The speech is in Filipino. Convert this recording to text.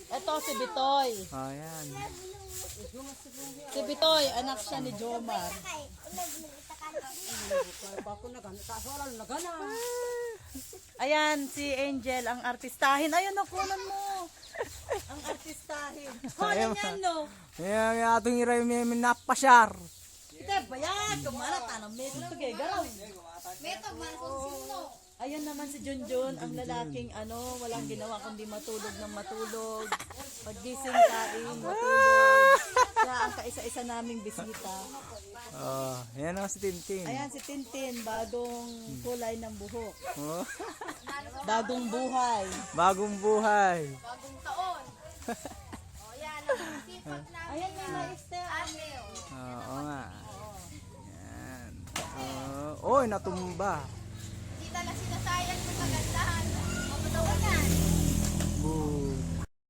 Ito si Bitoy. Ayan. Si Bitoy, anak siya ni Jomar. Ayan, si Angel, ang artistahin. Ayun, nakunan mo. Ang artistahin. Kunan yan, no? Ayan, atong iray may napasyar. Ito, bayan. Kumana, tanong. Meto ito kay garaw. Meto, man kung sino. Ayun naman si Junjun, ang lalaking walang ginawa kundi matulog ng matulog. Paggising, kain, matulog. Siya ang kaisa-isa naming bisita. Oh, ayan o si Tintin. Ayan si Tintin, bagong kulay ng buhok. Oh, Bagong buhay. bagong buhay. Bagong taon. O yan, ang sipag namin. Ayan may na-extend. Ate, o. Oo nga. Ayan. Oy, natumba. Hindi na sinasayang yung kagandahan. Mapatawanan.